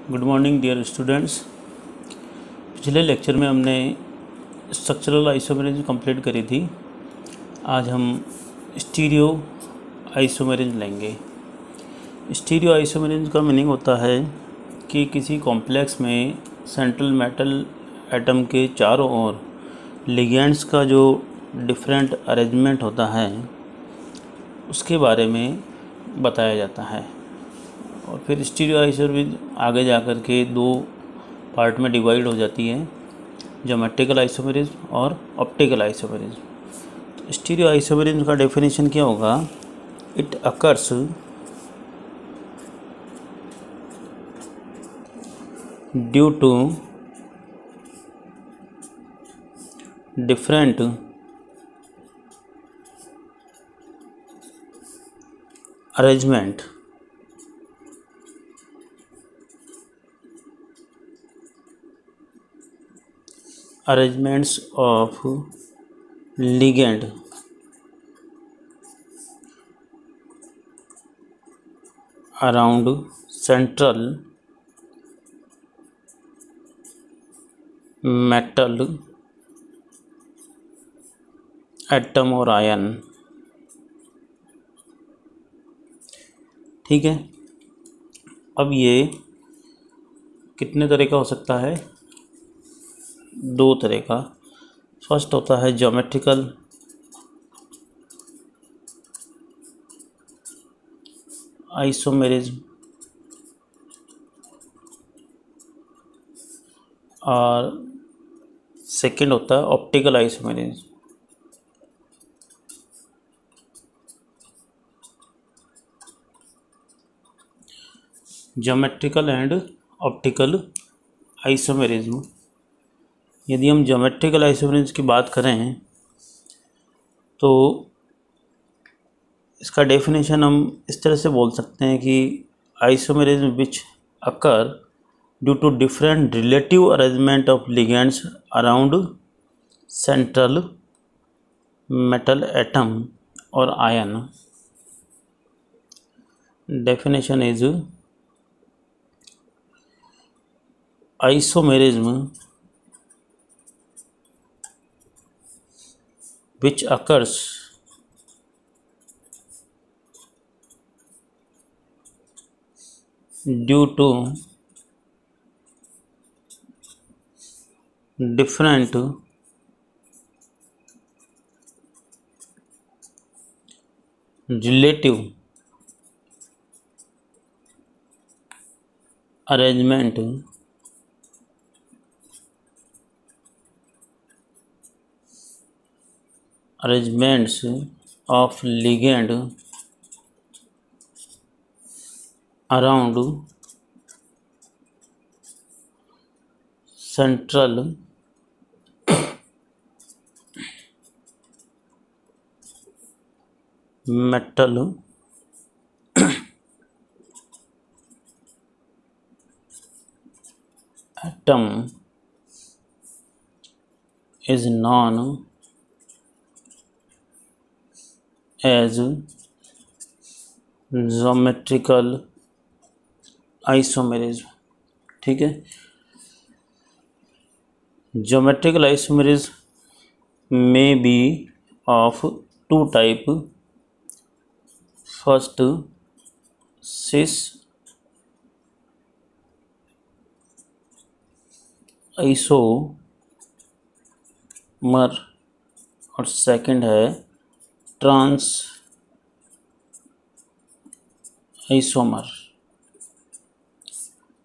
Good morning dear students. पिछले lecture में हमने स्ट्रक्चरल आइसोमेरिज्म कंप्लीट करी थी। आज हम स्टीरियो आइसोमेरिज्म लेंगे। स्टीरियो आइसोमेरिज्म का मीनिंग होता है कि किसी कॉम्प्लेक्स में सेंट्रल मेटल एटम के चारों ओर लिगेंड्स का जो डिफरेंट अरेंजमेंट होता है उसके बारे में बताया जाता है। और फिर स्टीरियो आइसोमेरिज्म आगे जा कर के दो पार्ट में डिवाइड हो जाती है, ज्योमेट्रिकल आइसोमेरिज्म और ऑप्टिकल आइसोमेरिज्म। तो स्टीरियो आइसोमेरिज्म का डेफिनेशन क्या होगा? It occurs due to different arrangements of ligand around central metal atom और आयन। ठीक है, अब ये कितने तरह का हो सकता है? दो तरह का। फर्स्ट होता है ज्योमेट्रिकल आइसोमेरिज्म और सेकंड होता है optical isomerism. Geometrical and optical isomerism. यदि हम ज्योमेट्रिकल आइसोमेरिज्म की बात करें तो इसका डेफिनेशन हम इस तरह से बोल सकते हैं कि isomerism which occur due to different relative arrangement of ligands around central metal atom और ion. Definition is isomerism which occurs due to different relative arrangements of ligand around central metal atom is known as geometrical isomerism. ठीक है, geometrical isomerism में be of two type. First cis isomer और second है trans isomer.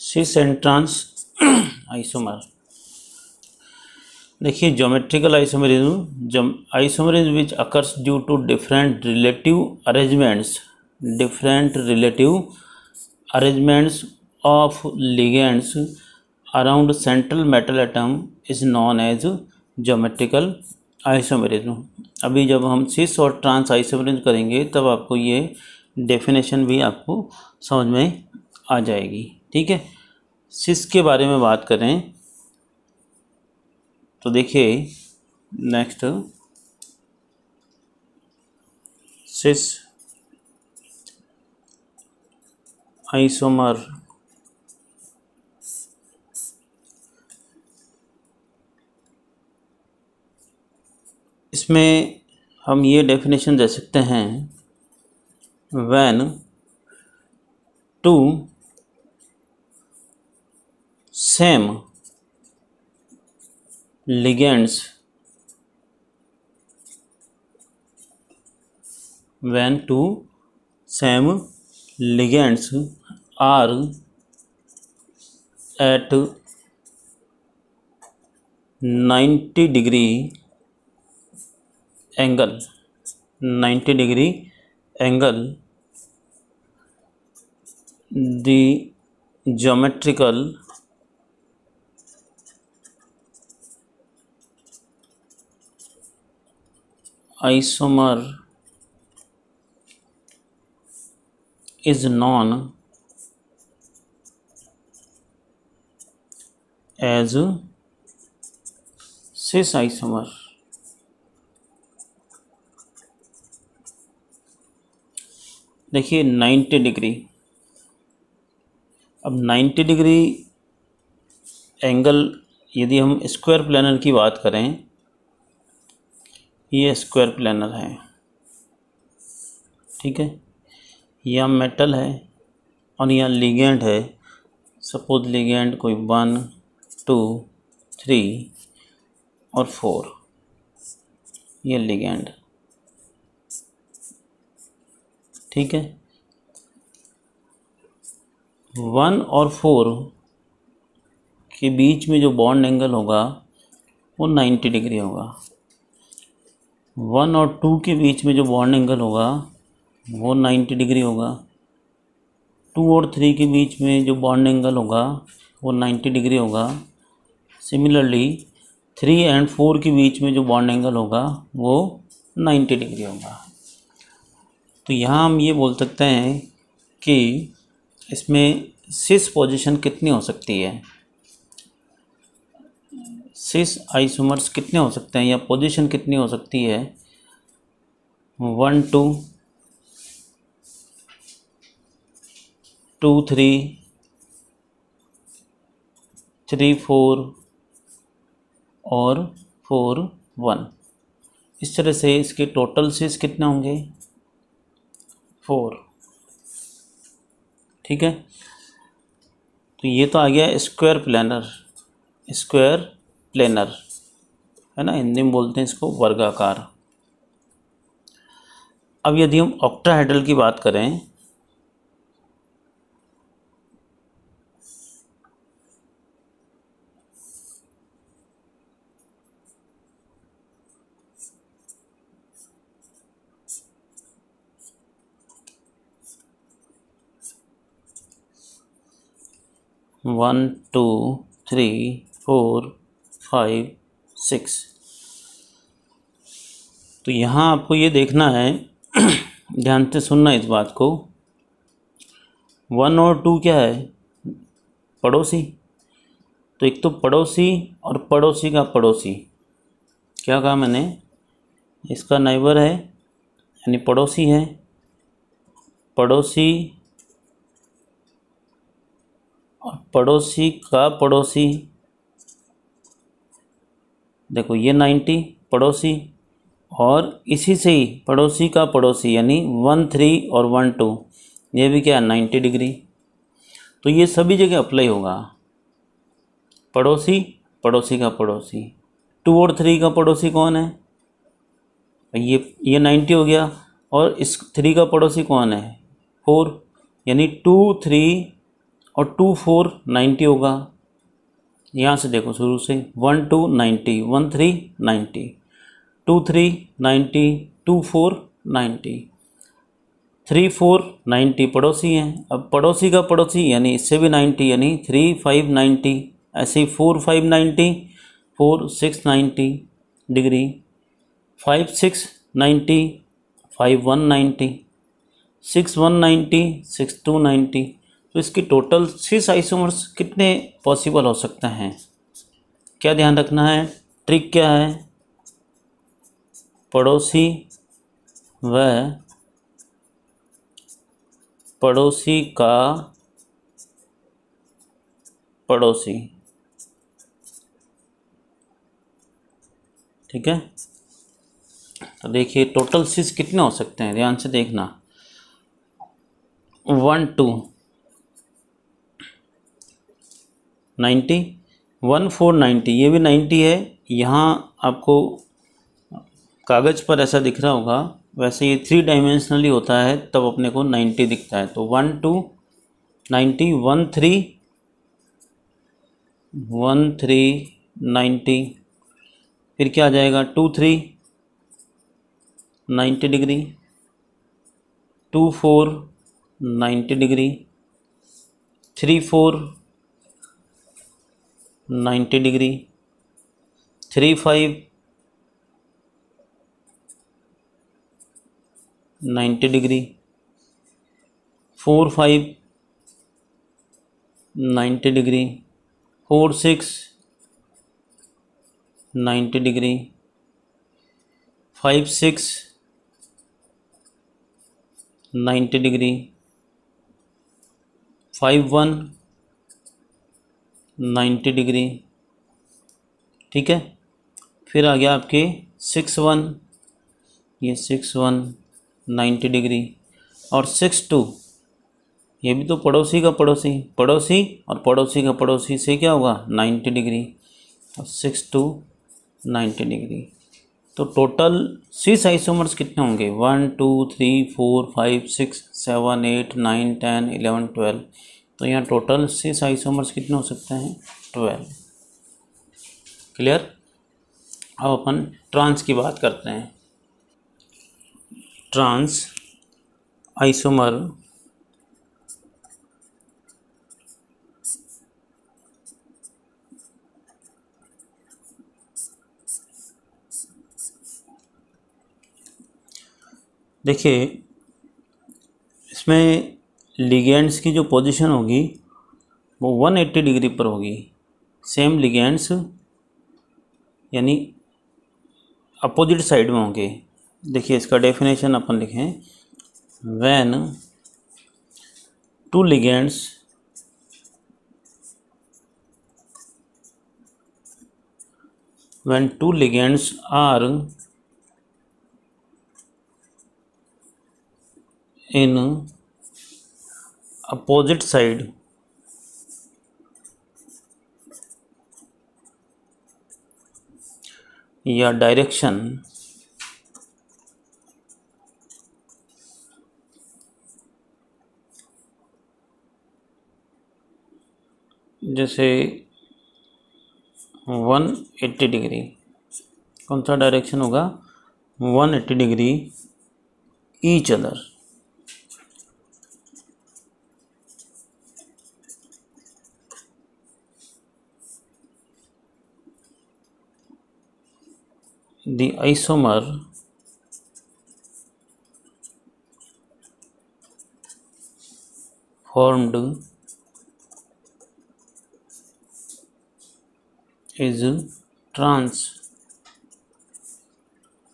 Cis and trans isomer. देखिए, geometrical isomerism which occurs due to different relative arrangements of ligands around central metal atom is known as geometrical isomerism. अभी जब हम सिस और trans isomerism करेंगे तब आपको ये डेफिनेशन भी आपको समझ में आ जाएगी। ठीक है, सिस के बारे में बात करें तो देखिए, नेक्स्ट सिस आइसोमर इसमें हम ये डेफिनेशन दे सकते हैं, when two same ligands when two same ligands are at 90-degree angle, the geometrical isomer is known as cis isomer। देखिए 90 डिग्री, अब 90 डिग्री एंगल यदि हम स्क्वायर प्लेनर की बात करें, ये स्क्वायर प्लेनर है, ठीक है, यह मेटल है और यह लिगेंड है। सपोज लिगेंड कोई 1 2 3 और 4, ये लिगेंड, ठीक है। 1 और 4 के बीच में जो बॉन्ड एंगल होगा वो 90 डिग्री होगा। 1 और 2 के बीच में जो बॉन्ड एंगल होगा वो 90 डिग्री होगा। 2 और 3 के बीच में जो बॉन्ड एंगल होगा वो 90 डिग्री होगा। सिमिलरली 3 एंड 4 के बीच में जो बॉन्ड एंगल होगा वो 90 डिग्री होगा। तो यहाँ हम ये बोल सकते हैं कि इसमें सिस पोजीशन कितनी हो सकती है, सिस आइसोमर्स कितने हो सकते हैं या पोजीशन कितनी हो सकती है। 1 2 2 3 3 4 और 4 1। इस तरह से इसके टोटल सिस कितने होंगे, 4, ठीक है। तो ये तो आ गया स्क्वायर प्लेनर है ना, हिंदी में बोलते हैं इसको वर्गाकार। अब यदि हम ऑक्टाहेड्रल की बात करें, वन 2 3 4 5 6। तो यहाँ आपको ये देखना है, ध्यान से सुनना इस बात को। 1 और 2 क्या है, पड़ोसी। तो एक तो पड़ोसी और पड़ोसी का पड़ोसी, क्या कहा मैंने, इसका नाइबर है यानी पड़ोसी है, पड़ोसी और पड़ोसी का पड़ोसी। देखो ये 90 पड़ोसी और इसी से ही पड़ोसी का पड़ोसी यानी 1 3 और 1 2, ये भी क्या 90 डिग्री। तो ये सभी जगह अप्लाई होगा, पड़ोसी पड़ोसी का पड़ोसी। 2 और 3 का पड़ोसी कौन है, ये 90 हो गया, और इस 3 का पड़ोसी कौन है, 4, यानी 2 3 और 2 4 90 होगा। यहाँ से देखो शुरू से 1 2 90, 1 3 90, 2 3 90, 2 4 90, 3 4 90 पड़ोसी हैं। अब पड़ोसी का पड़ोसी यानी इससे भी 90, यानी 3 5 90, ऐसे ही 4 5 90, 4 6 90 डिग्री, 5 6 90, 5 1 90, 6 1 90, 6 2 90। तो इसके टोटल 6 आइसोमर्स कितने पॉसिबल हो सकते हैं। क्या ध्यान रखना है, ट्रिक क्या है, पड़ोसी व पड़ोसी का पड़ोसी, ठीक है। तो देखिए टोटल सिस कितने हो सकते हैं, ध्यान से देखना। 1 2 90, 1 4 90, ये भी 90 है। यहाँ आपको कागज़ पर ऐसा दिख रहा होगा, वैसे ये 3 डायमेंशनली होता है तब अपने को 90 दिखता है। तो 1 2 90, 1 3 1 3 90, फिर क्या आ जाएगा 2 3 90 degree, 2 4 90 degree, 3 4 90 degree, 3 5 90 degree, 4 5 90 degree, 4 6 90 degree, 5 6 90 degree, 5 1 90 degree. ठीक है, फिर आ गया आपके 6 1, ये 6 1 90 डिग्री, और 6 2, ये भी तो पड़ोसी का पड़ोसी, पड़ोसी और पड़ोसी का पड़ोसी से क्या होगा 90 डिग्री, और 6 2 90 डिग्री। तो टोटल 6 आइसोमर्स कितने होंगे, 1 2 3 4 5 6 7 8 9 10 11 12। तो यहाँ टोटल 6 आइसोमर्स कितने हो सकते हैं, 12। क्लियर। अब अपन ट्रांस की बात करते हैं। ट्रांस आइसोमर देखिए, इसमें लिगेंड्स की जो पोजीशन होगी वो 180 डिग्री पर होगी। सेम लिगेंड्स यानी अपोजिट साइड में होंगे। देखिए इसका डेफिनेशन अपन लिखें, when two ligands are in opposite side या डायरेक्शन, जैसे 180 डिग्री, कौन सा डायरेक्शन होगा 180 degree each other, the isomer formed is trans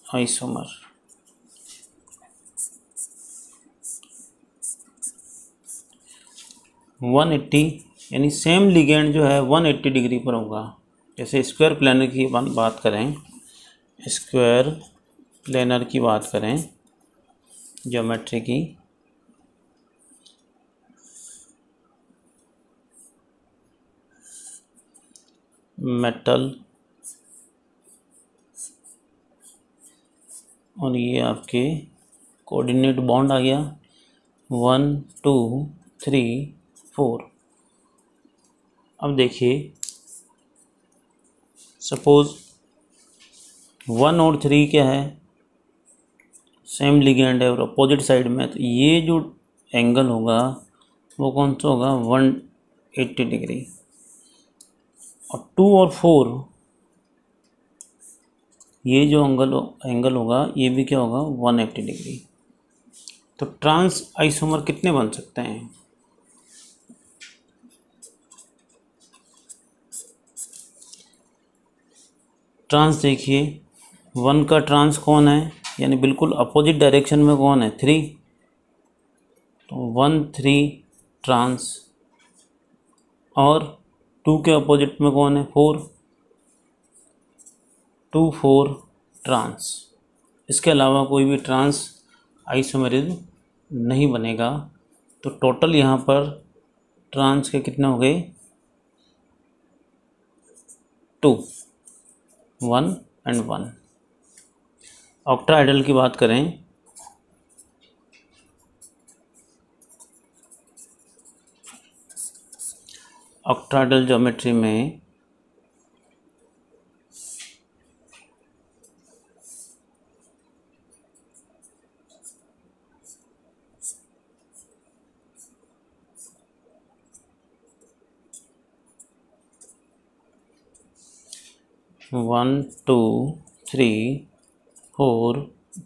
isomer। 180 यानी सेम लिगेंड जो है 180 डिग्री पर होगा। जैसे स्क्वायर प्लेनर की बात करें, स्क्वायर प्लेनर की बात करें, ज्योमेट्री की, मेटल और ये आपके कोऑर्डिनेट बॉन्ड आ गया 1 2 3 4। अब देखिए सपोज 1 और 3 क्या है, सेम लिगेंड है और अपोजिट साइड में, तो ये जो एंगल होगा वो कौन सा होगा 180 डिग्री, और 2 और 4 ये जो एंगल होगा ये भी क्या होगा 180 डिग्री। तो ट्रांस आइसोमर कितने बन सकते हैं, ट्रांस देखिए 1 का ट्रांस कौन है, यानी बिल्कुल अपोजिट डायरेक्शन में कौन है 3, तो 1 3 ट्रांस, और 2 के अपोजिट में कौन है 4, 2 4 ट्रांस। इसके अलावा कोई भी ट्रांस आइसोमेरिज्म नहीं बनेगा। तो टोटल यहाँ पर ट्रांस के कितने हो गए, 2, 1 एंड 1। ऑक्टाहेड्रल की बात करें, ऑक्टाहेड्रल ज्योमेट्री में वन, 2, 3, 4,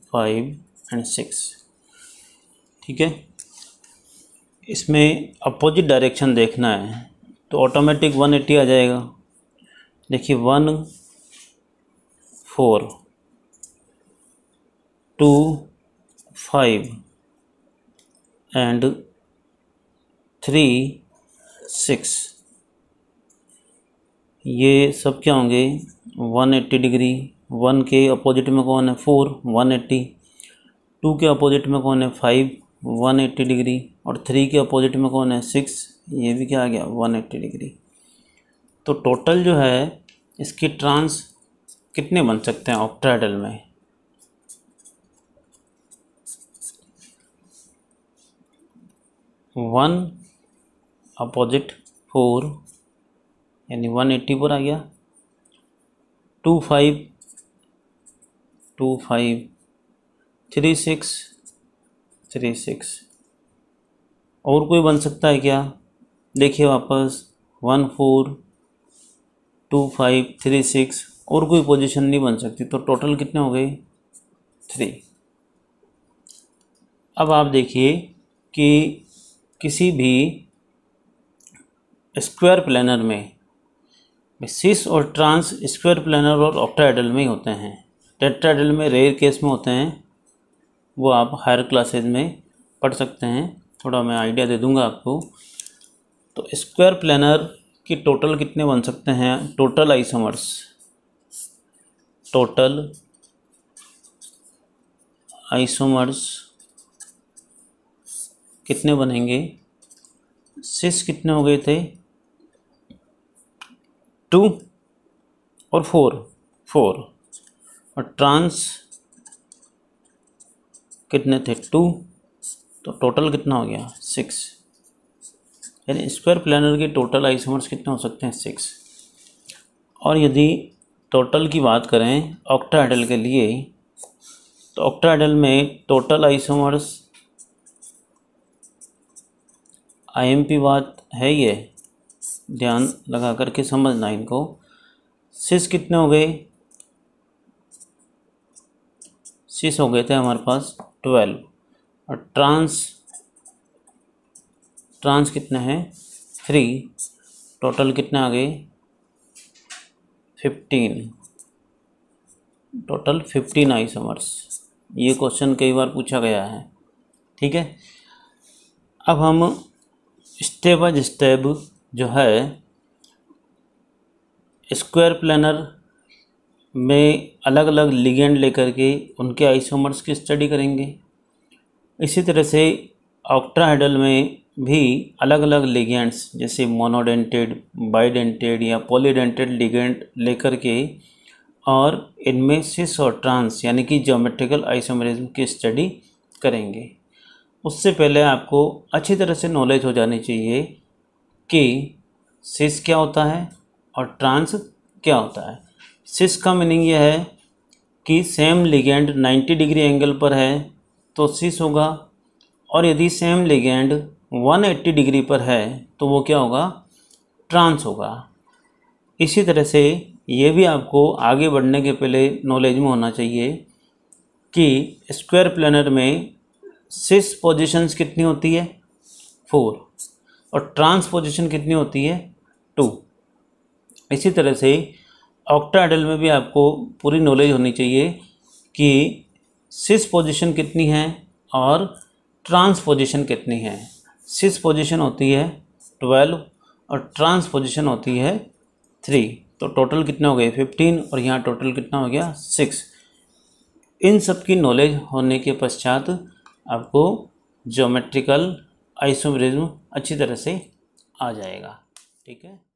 5 एंड 6। ठीक है, इसमें अपोजिट डायरेक्शन देखना है तो ऑटोमेटिक 180 आ जाएगा। देखिए 1, 4, 2, 5 एंड 3, 6, ये सब क्या होंगे 180 डिग्री। 1 के अपोजिट में कौन है 4, 180। 2 के अपोजिट में कौन है 5, 180 डिग्री। और 3 के अपोजिट में कौन है 6, ये भी क्या आ गया 180 डिग्री। तो टोटल जो है इसकी ट्रांस कितने बन सकते हैं ऑक्टाहेड्रल में, वन अपोजिट 4 यानी 180 पर आ गया, 2, 5, 2, 5, 3, 6, 3, 6। और कोई बन सकता है क्या, देखिए वापस 1, 4, 2, 5, 3, 6, और कोई पोजीशन नहीं बन सकती। तो टोटल कितने हो गए 3। अब आप देखिए कि किसी भी स्क्वायर प्लेनर में सिस और ट्रांस स्क्वायर प्लेनर और ऑक्टाहेड्रल में ही होते हैं। टेट्राहेड्रल में रेयर केस में होते हैं, वो आप हायर क्लासेज में पढ़ सकते हैं, थोड़ा मैं आइडिया दे दूंगा आपको। तो स्क्वायर प्लेनर की टोटल कितने बन सकते हैं, टोटल आइसोमर्स, टोटल आइसोमर्स कितने बनेंगे, सिस कितने हो गए थे 2 और 4 और ट्रांस कितने थे 2, तो टोटल कितना हो गया 6। यानी स्क्वायर प्लेनर के टोटल आइसोमर्स कितने हो सकते हैं 6। और यदि टोटल की बात करें ऑक्टाहेड्रल के लिए, तो ऑक्टाहेड्रल में टोटल आइसोमर्स आईएमपी बात है, ये ध्यान लगा करके समझना इनको। सिस कितने हो गए, सिस हो गए थे हमारे पास 12 और ट्रांस कितने हैं 3, टोटल कितने आ गए 15, टोटल 15 आइसोमर्स। ये क्वेश्चन कई बार पूछा गया है। ठीक है, अब हम स्टेप बाय स्टेप जो है स्क्वायर प्लेनर में अलग अलग लिगेंड लेकर के उनके आइसोमर्स की स्टडी करेंगे। इसी तरह से ऑक्टाहेड्रल में भी अलग अलग लिगेंड्स जैसे मोनोडेंटेड, बाइडेंटेड या पॉलीडेंटेड लिगेंड लेकर के और इनमें सिस और ट्रांस यानी कि ज्योमेट्रिकल आइसोमेरिज्म की स्टडी करेंगे। उससे पहले आपको अच्छी तरह से नॉलेज हो जानी चाहिए कि सिस क्या होता है और ट्रांस क्या होता है। सिस का मीनिंग यह है कि सेम लिगेंड 90 डिग्री एंगल पर है तो सिस होगा, और यदि सेम लिगेंड 180 डिग्री पर है तो वो क्या होगा, ट्रांस होगा। इसी तरह से ये भी आपको आगे बढ़ने के पहले नॉलेज में होना चाहिए कि स्क्वायर प्लेनर में सिस पोजीशंस कितनी होती है 4 और ट्रांस पोजीशन कितनी होती है 2। इसी तरह से ऑक्टाहेड्रल में भी आपको पूरी नॉलेज होनी चाहिए कि सिस पोजीशन कितनी है और ट्रांस पोजीशन कितनी है। सिस पोजीशन होती है 12 और ट्रांस पोजीशन होती है 3। तो टोटल कितना हो गए 15 और यहाँ टोटल कितना हो गया 6। इन सब की नॉलेज होने के पश्चात आपको ज्योमेट्रिकल आइसोमेरिज्म अच्छी तरह से आ जाएगा। ठीक है।